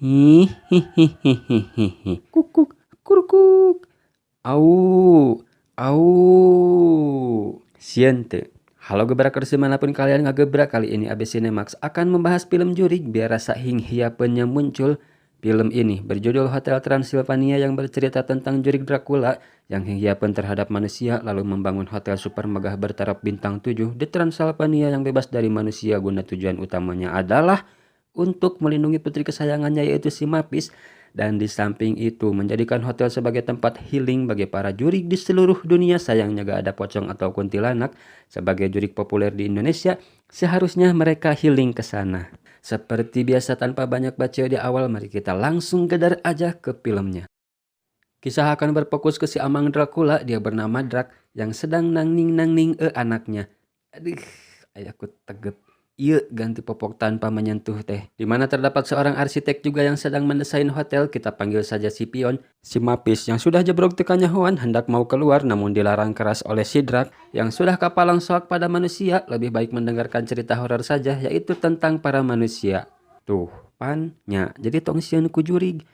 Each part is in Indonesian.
Hihihihihihi. Kukuk, kurukuk. Au, au. Siente. Halo gebrakers dimanapun kalian ngagebrak, kali ini ABC Nemax akan membahas film jurig biar rasa hinghiapennya muncul. Film ini berjudul Hotel Transylvania yang bercerita tentang jurig Dracula yang hinghiapen terhadap manusia lalu membangun hotel super megah bertaraf bintang 7 di Transylvania yang bebas dari manusia guna tujuan utamanya adalah untuk melindungi putri kesayangannya yaitu si Mapis, dan di samping itu menjadikan hotel sebagai tempat healing bagi para jurig di seluruh dunia. Sayangnya gak ada pocong atau kuntilanak. Sebagai jurig populer di Indonesia, seharusnya mereka healing ke sana. Seperti biasa tanpa banyak bacot di awal, mari kita langsung gedar aja ke filmnya. Kisah akan berfokus ke si Amang Dracula, dia bernama Drak, yang sedang nangning anaknya. Aduh, ayahku tegep. Iya, ganti popok tanpa menyentuh teh. Di mana terdapat seorang arsitek juga yang sedang mendesain hotel, kita panggil saja si Pion. Si Mapis yang sudah jebrok tekannya Hoan hendak mau keluar namun dilarang keras oleh si Drak yang sudah kapalang soak pada manusia. Lebih baik mendengarkan cerita horor saja, yaitu tentang para manusia. Tuh, pannya. Jadi tong sieun ku jurig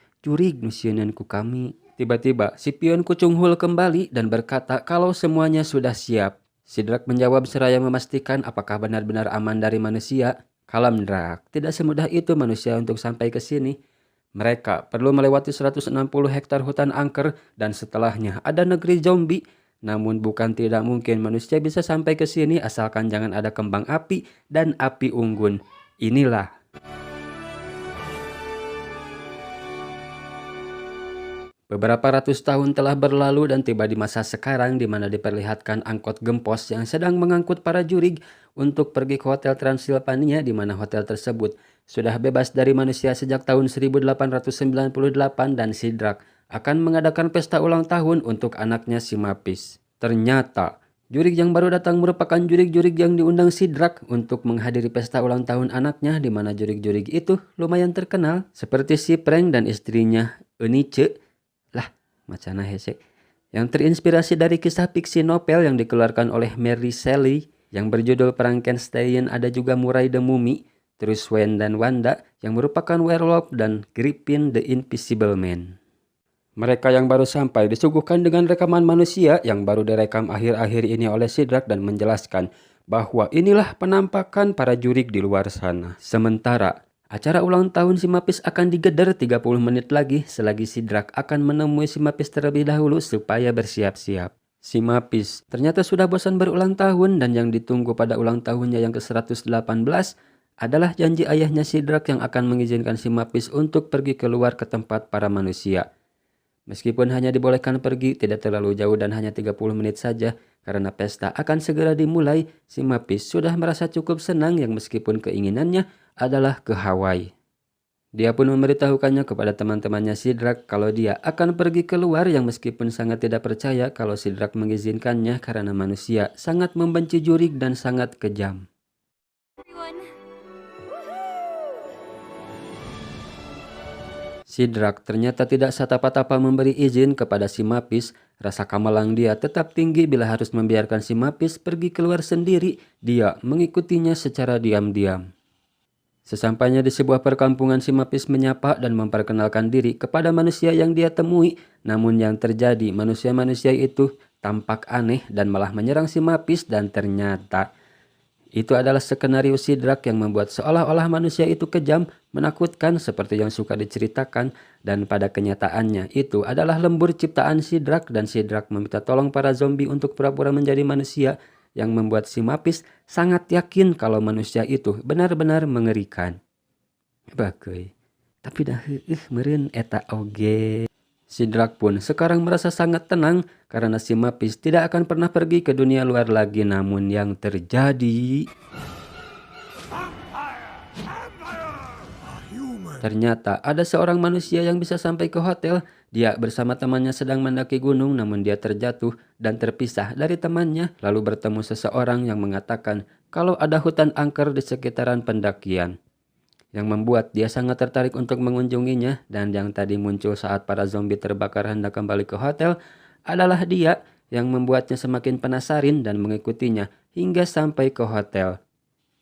nu sieunan ku kami. Tiba-tiba si Pion kucunghul kembali dan berkata kalau semuanya sudah siap. Si Drak menjawab seraya memastikan apakah benar-benar aman dari manusia. Kalem Drak, tidak semudah itu manusia untuk sampai ke sini. Mereka perlu melewati 160 hektar hutan angker dan setelahnya ada negeri zombie. Namun bukan tidak mungkin manusia bisa sampai ke sini asalkan jangan ada kembang api dan api unggun. Inilah. Beberapa ratus tahun telah berlalu dan tiba di masa sekarang di mana diperlihatkan angkot gempos yang sedang mengangkut para jurig untuk pergi ke Hotel Transylvania, di mana hotel tersebut sudah bebas dari manusia sejak tahun 1898 dan si Drak akan mengadakan pesta ulang tahun untuk anaknya si Mapis. Ternyata jurig yang baru datang merupakan jurig-jurig yang diundang si Drak untuk menghadiri pesta ulang tahun anaknya, di mana jurig-jurig itu lumayan terkenal seperti si Prank dan istrinya Eunice. Lah, macana hese. Yang terinspirasi dari kisah fiksi novel yang dikeluarkan oleh Mary Shelley yang berjudul Frankenstein. Ada juga Murai the Mummy, terus Swen dan Wanda yang merupakan werewolf, dan Griffin the Invisible Man. Mereka yang baru sampai disuguhkan dengan rekaman manusia yang baru direkam akhir-akhir ini oleh si Drak dan menjelaskan bahwa inilah penampakan para jurig di luar sana. Sementara acara ulang tahun si Mapis akan digedar 30 menit lagi selagi si Drak akan menemui si Mapis terlebih dahulu supaya bersiap-siap. Si Mapis ternyata sudah bosan berulang tahun dan yang ditunggu pada ulang tahunnya yang ke-118 adalah janji ayahnya si Drak yang akan mengizinkan si Mapis untuk pergi keluar ke tempat para manusia. Meskipun hanya dibolehkan pergi tidak terlalu jauh dan hanya 30 menit saja, karena pesta akan segera dimulai, si Mapis sudah merasa cukup senang yang meskipun keinginannya adalah ke Hawaii. Dia pun memberitahukannya kepada teman-temannya si Drak kalau dia akan pergi keluar, yang meskipun sangat tidak percaya kalau si Drak mengizinkannya karena manusia sangat membenci jurig dan sangat kejam. Si Drak ternyata tidak satapa-tapa memberi izin kepada si Mapis. Rasa kamalang dia tetap tinggi bila harus membiarkan si Mapis pergi keluar sendiri. Dia mengikutinya secara diam-diam. Sesampainya di sebuah perkampungan, si Mapis menyapa dan memperkenalkan diri kepada manusia yang dia temui. Namun yang terjadi, manusia-manusia itu tampak aneh dan malah menyerang si Mapis, dan ternyata itu adalah skenario si Drak yang membuat seolah-olah manusia itu kejam, menakutkan seperti yang suka diceritakan, dan pada kenyataannya itu adalah lembur ciptaan si Drak, dan si Drak meminta tolong para zombie untuk pura-pura menjadi manusia, yang membuat si Mapis sangat yakin kalau manusia itu benar-benar mengerikan. Bagai, tapi dah meureun eta oge. Si Drak pun sekarang merasa sangat tenang karena si Mapis tidak akan pernah pergi ke dunia luar lagi. Namun yang terjadi, ternyata ada seorang manusia yang bisa sampai ke hotel. Dia bersama temannya sedang mendaki gunung, namun dia terjatuh dan terpisah dari temannya. Lalu bertemu seseorang yang mengatakan kalau ada hutan angker di sekitaran pendakian, yang membuat dia sangat tertarik untuk mengunjunginya. Dan yang tadi muncul saat para zombie terbakar hendak kembali ke hotel adalah dia, yang membuatnya semakin penasaran dan mengikutinya hingga sampai ke hotel.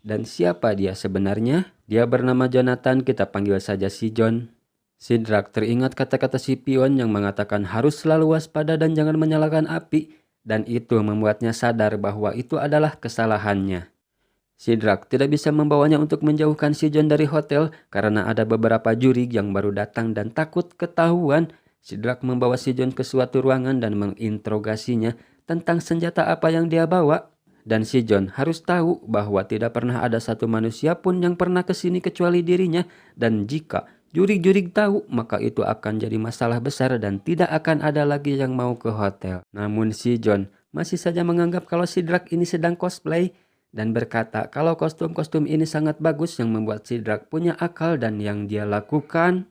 Dan siapa dia sebenarnya? Dia bernama Jonathan, kita panggil saja si John. Sidrak teringat kata-kata si pion yang mengatakan harus selalu waspada dan jangan menyalakan api, dan itu membuatnya sadar bahwa itu adalah kesalahannya. Sidrak tidak bisa membawanya untuk menjauhkan si John dari hotel karena ada beberapa juri yang baru datang dan takut ketahuan. Sidrak membawa si John ke suatu ruangan dan menginterogasinya tentang senjata apa yang dia bawa. Dan si John harus tahu bahwa tidak pernah ada satu manusia pun yang pernah ke sini kecuali dirinya. Dan jika juri-juri tahu, maka itu akan jadi masalah besar dan tidak akan ada lagi yang mau ke hotel. Namun si John masih saja menganggap kalau Sidrak ini sedang cosplay dan berkata kalau kostum-kostum ini sangat bagus yang membuat Sidrak punya akal dan yang dia lakukan.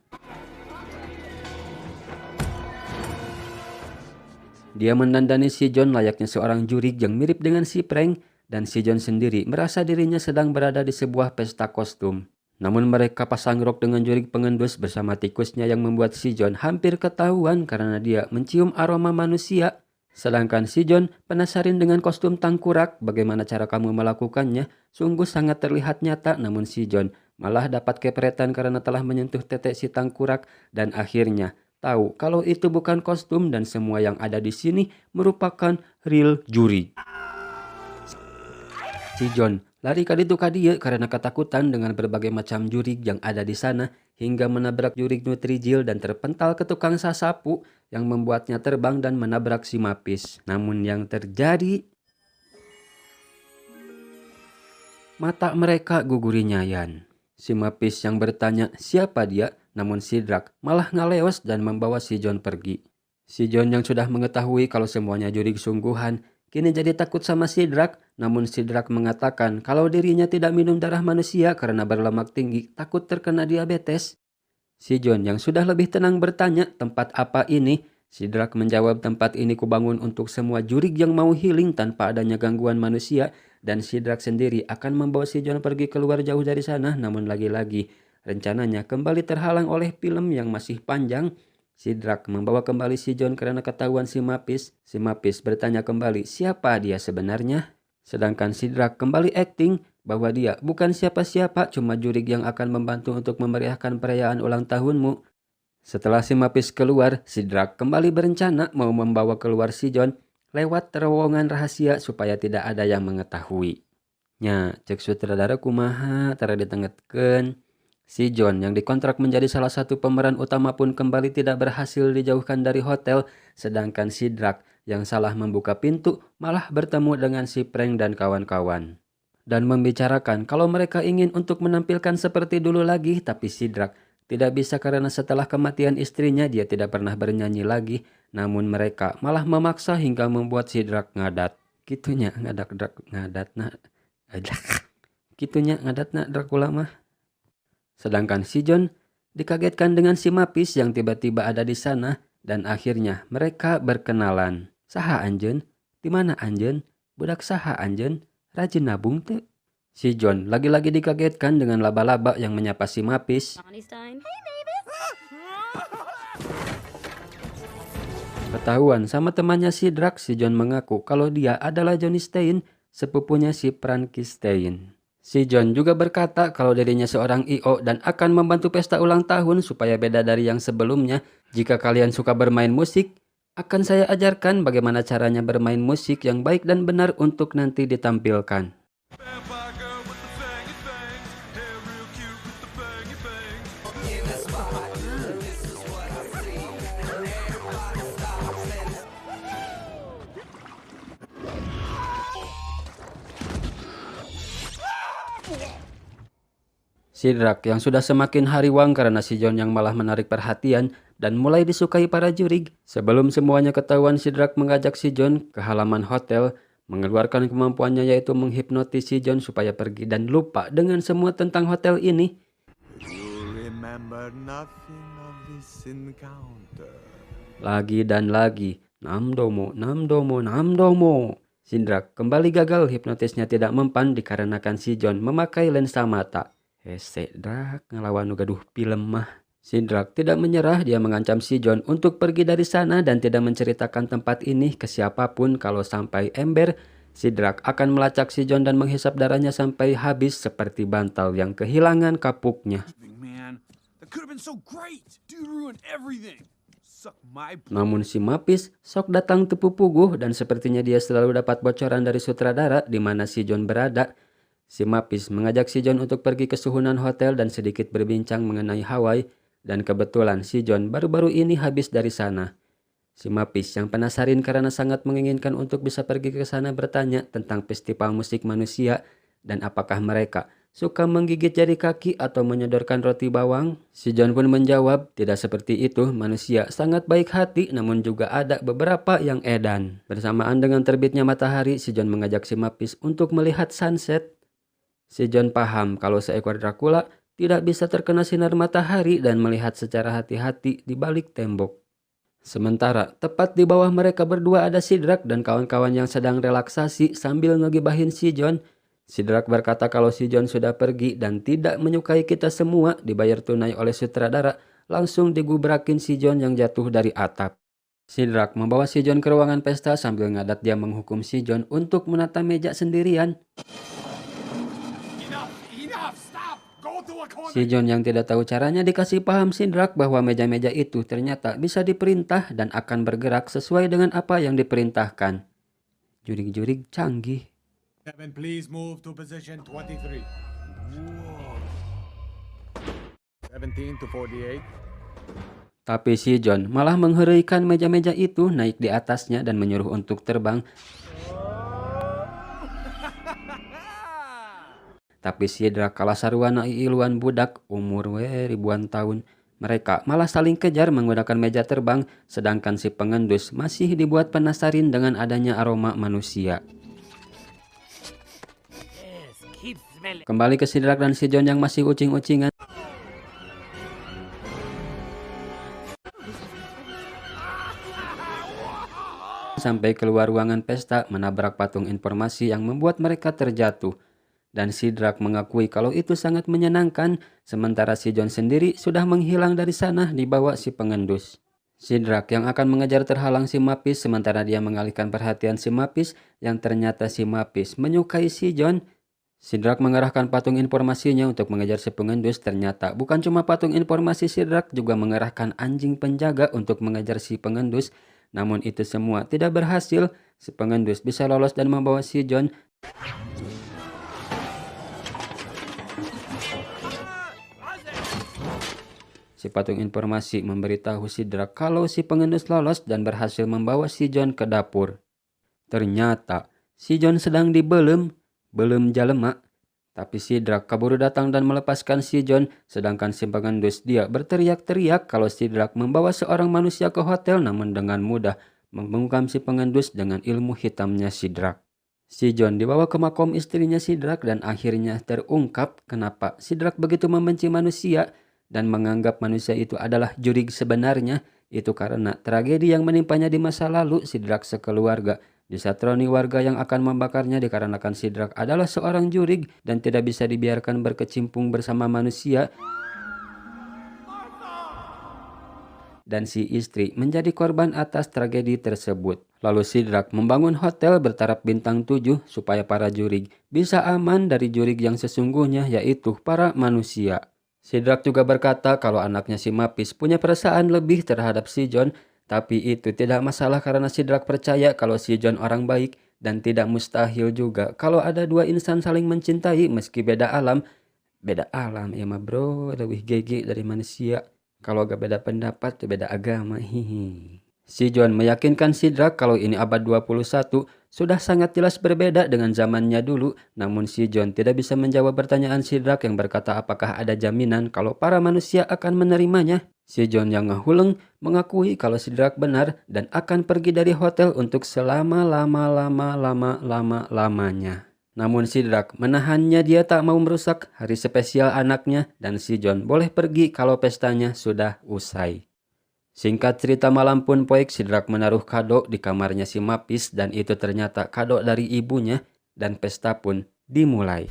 Dia mendandani si John layaknya seorang juri yang mirip dengan si Frank, dan si John sendiri merasa dirinya sedang berada di sebuah pesta kostum. Namun mereka pasang rok dengan juri pengendus bersama tikusnya yang membuat si John hampir ketahuan karena dia mencium aroma manusia. Sedangkan si John penasaran dengan kostum tangkurak, bagaimana cara kamu melakukannya, sungguh sangat terlihat nyata, namun si John malah dapat kepretan karena telah menyentuh tetek si tangkurak dan akhirnya tahu kalau itu bukan kostum dan semua yang ada di sini merupakan real juri. Si John lari kaditu-kadia karena ketakutan dengan berbagai macam juri yang ada di sana hingga menabrak juri Nutrijil dan terpental ke tukang sasapu yang membuatnya terbang dan menabrak si Mapis. Namun yang terjadi, mata mereka guguri nyayan. Si Mapis yang bertanya siapa dia, namun Sidrak malah ngaleos dan membawa si John pergi. Si John yang sudah mengetahui kalau semuanya juri sungguhan, kini jadi takut sama Sidrak, namun Sidrak mengatakan kalau dirinya tidak minum darah manusia karena berlemak tinggi, takut terkena diabetes. Si John yang sudah lebih tenang bertanya tempat apa ini. Sidrak menjawab tempat ini kubangun untuk semua juri yang mau healing tanpa adanya gangguan manusia, dan Sidrak sendiri akan membawa si John pergi keluar jauh dari sana, namun lagi-lagi rencananya kembali terhalang oleh film yang masih panjang. Sidrak membawa kembali si John karena ketahuan si Mapis. Si Mapis bertanya kembali siapa dia sebenarnya. Sedangkan Sidrak kembali acting bahwa dia bukan siapa-siapa, cuma juri yang akan membantu untuk memeriahkan perayaan ulang tahunmu. Setelah si Mapis keluar, Sidrak kembali berencana mau membawa keluar si John lewat terowongan rahasia supaya tidak ada yang mengetahui. Nya, cek sutradara kumaha tara ditengetkeun. Si John yang dikontrak menjadi salah satu pemeran utama pun kembali tidak berhasil dijauhkan dari hotel, sedangkan Sidrak yang salah membuka pintu malah bertemu dengan si Frank dan kawan-kawan. Dan membicarakan kalau mereka ingin untuk menampilkan seperti dulu lagi, tapi Sidrak tidak bisa karena setelah kematian istrinya dia tidak pernah bernyanyi lagi, namun mereka malah memaksa hingga membuat Sidrak ngadat. Kitunya ngadatna kitunya ngadatna Dracula mah. Sedangkan si John dikagetkan dengan si Mapis yang tiba-tiba ada di sana dan akhirnya mereka berkenalan. Saha anjeun? Di mana anjeun? Budak saha anjeun? Rajin nabung teu? Si John lagi-lagi dikagetkan dengan laba-laba yang menyapa si Mapis. Ketahuan sama temannya Sidrak, si John mengaku kalau dia adalah Johnny Stein, sepupunya si Frankenstein. Si John juga berkata kalau dirinya seorang I.O. dan akan membantu pesta ulang tahun supaya beda dari yang sebelumnya. Jika kalian suka bermain musik, akan saya ajarkan bagaimana caranya bermain musik yang baik dan benar untuk nanti ditampilkan. Sidrak yang sudah semakin hariwang karena si John yang malah menarik perhatian dan mulai disukai para juri. Sebelum semuanya ketahuan, Sidrak mengajak si John ke halaman hotel, mengeluarkan kemampuannya yaitu menghipnotis si John supaya pergi dan lupa dengan semua tentang hotel ini. Lagi dan lagi, namdomo, namdomo, namdomo. Sidrak kembali gagal, hipnotisnya tidak mempan dikarenakan si John memakai lensa mata. Sidrak ngelawan gaduh film mah. Sidrak tidak menyerah, dia mengancam si John untuk pergi dari sana dan tidak menceritakan tempat ini ke siapapun. Kalau sampai ember, Sidrak akan melacak si John dan menghisap darahnya sampai habis seperti bantal yang kehilangan kapuknya. It could have been so great. Dude ruined everything. Suck my. Namun si Mapis sok datang tepu puguh dan sepertinya dia selalu dapat bocoran dari sutradara di mana si John berada. Si Mapis mengajak si John untuk pergi ke suhunan hotel dan sedikit berbincang mengenai Hawaii, dan kebetulan si John baru-baru ini habis dari sana. Si Mapis yang penasaran karena sangat menginginkan untuk bisa pergi ke sana bertanya tentang festival musik manusia dan apakah mereka suka menggigit jari kaki atau menyodorkan roti bawang. Si John pun menjawab, tidak seperti itu, manusia sangat baik hati namun juga ada beberapa yang edan. Bersamaan dengan terbitnya matahari, si John mengajak si Mapis untuk melihat sunset. Si John paham kalau seekor Dracula tidak bisa terkena sinar matahari dan melihat secara hati-hati di balik tembok. Sementara tepat di bawah mereka berdua ada Sidrak dan kawan-kawan yang sedang relaksasi sambil ngegibahin si John. Sidrak berkata kalau si John sudah pergi dan tidak menyukai kita semua, dibayar tunai oleh sutradara, langsung digubrakin si John yang jatuh dari atap. Sidrak membawa si John ke ruangan pesta sambil ngadat dia menghukum si John untuk menata meja sendirian. Si John yang tidak tahu caranya dikasih paham Sidrak bahwa meja-meja itu ternyata bisa diperintah dan akan bergerak sesuai dengan apa yang diperintahkan. Jurig-jurig canggih. 7, please move to position 23. 17 to 48. Tapi si John malah mengherikan meja-meja itu naik di atasnya dan menyuruh untuk terbang. Tapi Sidrak kalah sarwana iluan budak umur ribuan tahun. Mereka malah saling kejar menggunakan meja terbang, sedangkan si pengendus masih dibuat penasaran dengan adanya aroma manusia. Kembali ke Sidrak dan si John yang masih ucing-ucingan. Sampai keluar ruangan pesta menabrak patung informasi yang membuat mereka terjatuh. Dan Sidrak mengakui kalau itu sangat menyenangkan, sementara si John sendiri sudah menghilang dari sana dibawa si pengendus. Sidrak yang akan mengejar terhalang si Mapis sementara dia mengalihkan perhatian si Mapis yang ternyata si Mapis menyukai si John. Sidrak mengerahkan patung informasinya untuk mengejar si pengendus. Ternyata bukan cuma patung informasi, Sidrak juga mengerahkan anjing penjaga untuk mengejar si pengendus. Namun itu semua tidak berhasil. Si pengendus bisa lolos dan membawa si John. Si patung informasi memberitahu Sidrak kalau si pengendus lolos dan berhasil membawa si John ke dapur. Ternyata si John sedang dibelem, belum jalema. Tapi Sidrak kabur datang dan melepaskan si John, sedangkan si pengendus dia berteriak-teriak kalau Sidrak membawa seorang manusia ke hotel namun dengan mudah membungkam si pengendus dengan ilmu hitamnya Sidrak. Si John dibawa ke makom istrinya Sidrak dan akhirnya terungkap kenapa Sidrak begitu membenci manusia dan menganggap manusia itu adalah jurig sebenarnya. Itu karena tragedi yang menimpanya di masa lalu. Sidrak sekeluarga disatroni warga yang akan membakarnya dikarenakan Sidrak adalah seorang jurig dan tidak bisa dibiarkan berkecimpung bersama manusia. Dan si istri menjadi korban atas tragedi tersebut. Lalu Sidrak membangun hotel bertaraf bintang 7 supaya para jurig bisa aman dari jurig yang sesungguhnya, yaitu para manusia. Sidrak juga berkata kalau anaknya si Mapis punya perasaan lebih terhadap si John, tapi itu tidak masalah karena Sidrak percaya kalau si John orang baik dan tidak mustahil juga kalau ada dua insan saling mencintai meski beda alam. Beda alam ya mah bro, lebih gege dari manusia. Kalau gak beda pendapat tuh beda agama. Hihi. Si John meyakinkan Sidrak kalau ini abad 21 sudah sangat jelas berbeda dengan zamannya dulu. Namun si John tidak bisa menjawab pertanyaan Sidrak yang berkata apakah ada jaminan kalau para manusia akan menerimanya. Si John yang ngahuleng mengakui kalau Sidrak benar dan akan pergi dari hotel untuk selama-lama-lama-lama-lamanya. Namun Sidrak menahannya, dia tak mau merusak hari spesial anaknya dan si John boleh pergi kalau pestanya sudah usai. Singkat cerita malam pun poik, Sidrak menaruh kado di kamarnya si Mapis dan itu ternyata kado dari ibunya dan pesta pun dimulai.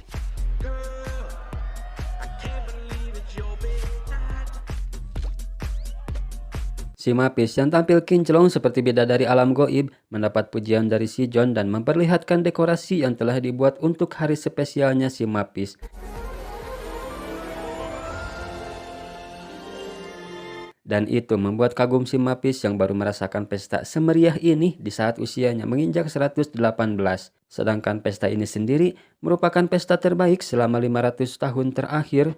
Si Mapis yang tampil kinclong seperti bidadari alam goib mendapat pujian dari si John dan memperlihatkan dekorasi yang telah dibuat untuk hari spesialnya si Mapis. Dan itu membuat kagum si Mapis yang baru merasakan pesta semeriah ini di saat usianya menginjak 118. Sedangkan pesta ini sendiri merupakan pesta terbaik selama 500 tahun terakhir.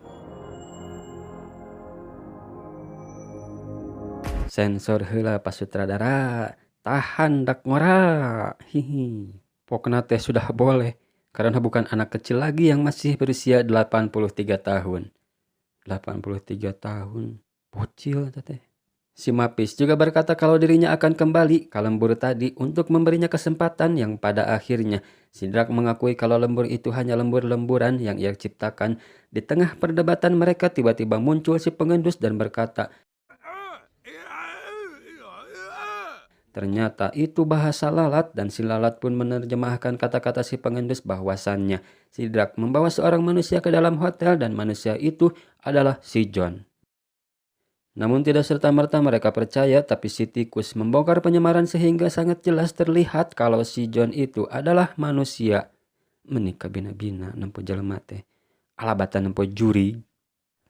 Sensor heula Pak Sutradara, tahan dak ngora. Hihi. Pokna teh sudah boleh karena bukan anak kecil lagi yang masih berusia 83 tahun. 83 tahun. Bocil teh. Si Mapis juga berkata kalau dirinya akan kembali ke lembur tadi untuk memberinya kesempatan yang pada akhirnya Sidrak mengakui kalau lembur itu hanya lembur-lemburan yang ia ciptakan. Di tengah perdebatan mereka tiba-tiba muncul si pengendus dan berkata, ternyata itu bahasa lalat dan si lalat pun menerjemahkan kata-kata si pengendus bahwasannya Sidrak membawa seorang manusia ke dalam hotel dan manusia itu adalah si John. Namun tidak serta-merta mereka percaya, tapi si tikus membongkar penyamaran sehingga sangat jelas terlihat kalau si John itu adalah manusia. Menikah bina-bina nempo jelema teh. Alabatan nempo juri.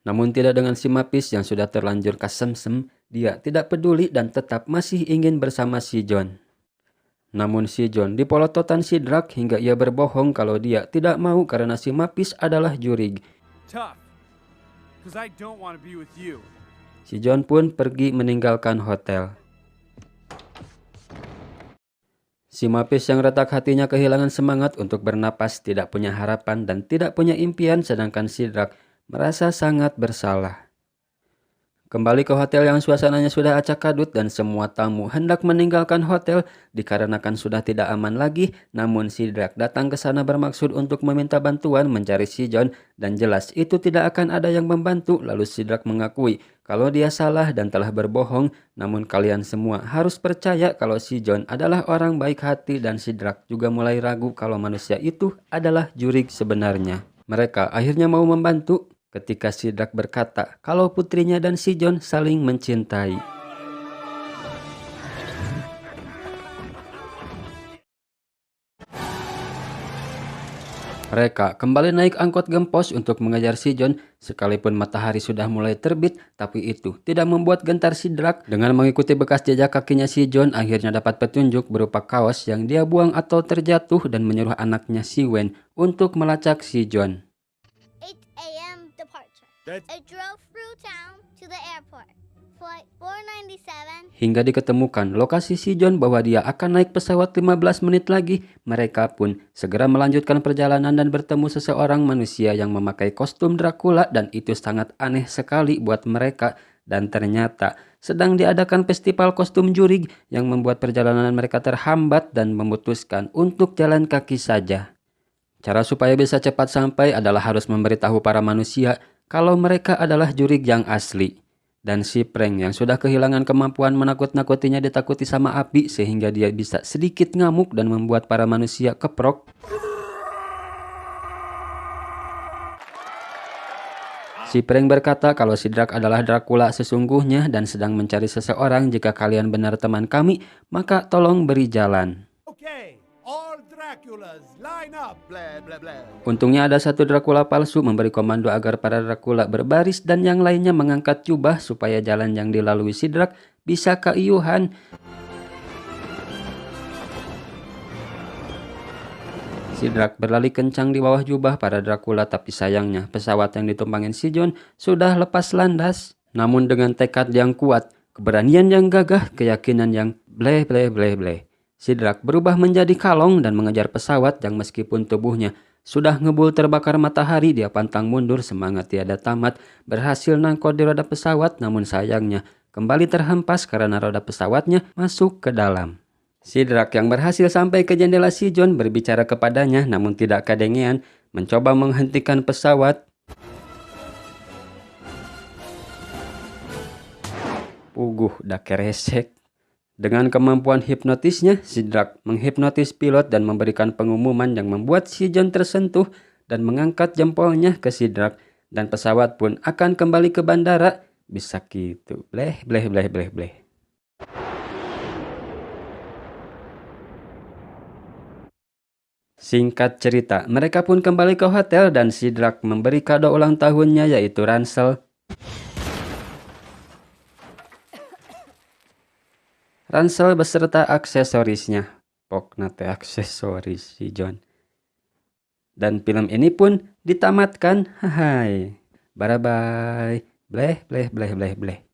Namun tidak dengan si Mapis yang sudah terlanjur kasemsem, dia tidak peduli dan tetap masih ingin bersama si John. Namun si John dipolototan Sidrak hingga ia berbohong kalau dia tidak mau karena si Mapis adalah jurig. Tough. Because I don't want to be with you. Si John pun pergi meninggalkan hotel. Si Mapis yang retak hatinya kehilangan semangat untuk bernapas, tidak punya harapan dan tidak punya impian, sedangkan Sidrak merasa sangat bersalah. Kembali ke hotel yang suasananya sudah acak-adut dan semua tamu hendak meninggalkan hotel dikarenakan sudah tidak aman lagi. Namun Sidrak datang ke sana bermaksud untuk meminta bantuan mencari si John dan jelas itu tidak akan ada yang membantu. Lalu Sidrak mengakui kalau dia salah dan telah berbohong. Namun kalian semua harus percaya kalau si John adalah orang baik hati dan Sidrak juga mulai ragu kalau manusia itu adalah jurig sebenarnya. Mereka akhirnya mau membantu ketika Sidrak berkata kalau putrinya dan si John saling mencintai. Mereka kembali naik angkot gempos untuk mengejar si John sekalipun matahari sudah mulai terbit, tapi itu tidak membuat gentar Sidrak. Dengan mengikuti bekas jejak kakinya si John akhirnya dapat petunjuk berupa kaos yang dia buang atau terjatuh dan menyuruh anaknya si Wen untuk melacak si John. 8 a.m. departure. I drove through town to the airport. Flight 497. Hingga diketemukan lokasi si John bahwa dia akan naik pesawat 15 menit lagi. Mereka pun segera melanjutkan perjalanan dan bertemu seseorang manusia yang memakai kostum Dracula dan itu sangat aneh sekali buat mereka. Dan ternyata sedang diadakan festival kostum jurig yang membuat perjalanan mereka terhambat dan memutuskan untuk jalan kaki saja. Cara supaya bisa cepat sampai adalah harus memberitahu para manusia kalau mereka adalah jurig yang asli. Dan si Prank yang sudah kehilangan kemampuan menakut-nakutinya ditakuti sama api sehingga dia bisa sedikit ngamuk dan membuat para manusia keprok. Si Prank berkata kalau Sidrak adalah Dracula sesungguhnya dan sedang mencari seseorang. Jika kalian benar teman kami, maka tolong beri jalan. Okay, all Draculas, line up. Blah, blah, blah. Untungnya ada satu Dracula palsu memberi komando agar para Dracula berbaris dan yang lainnya mengangkat jubah supaya jalan yang dilalui Sidrak bisa keiuhan. Sidrak berlari kencang di bawah jubah para Dracula, tapi sayangnya pesawat yang ditumpangin si John sudah lepas landas. Namun dengan tekad yang kuat, keberanian yang gagah, keyakinan yang bleh bleh bleh bleh, Sidrak berubah menjadi kalong dan mengejar pesawat yang meskipun tubuhnya sudah ngebul terbakar matahari, dia pantang mundur semangat tiada tamat, berhasil nangkot di roda pesawat. Namun sayangnya kembali terhempas karena roda pesawatnya masuk ke dalam. Sidrak yang berhasil sampai ke jendela si John berbicara kepadanya namun tidak kadengean, mencoba menghentikan pesawat. Puguh dak keresek. Dengan kemampuan hipnotisnya, Sidrak menghipnotis pilot dan memberikan pengumuman yang membuat si John tersentuh dan mengangkat jempolnya ke Sidrak dan pesawat pun akan kembali ke bandara. Bisa gitu. Bleh bleh bleh bleh bleh. Singkat cerita, mereka pun kembali ke hotel dan Sidrak memberi kado ulang tahunnya yaitu ransel. ransel beserta aksesorisnya. Pokna teh aksesoris si John. Dan film ini pun ditamatkan. Hai. Bye bye. Bleh bleh bleh bleh bleh.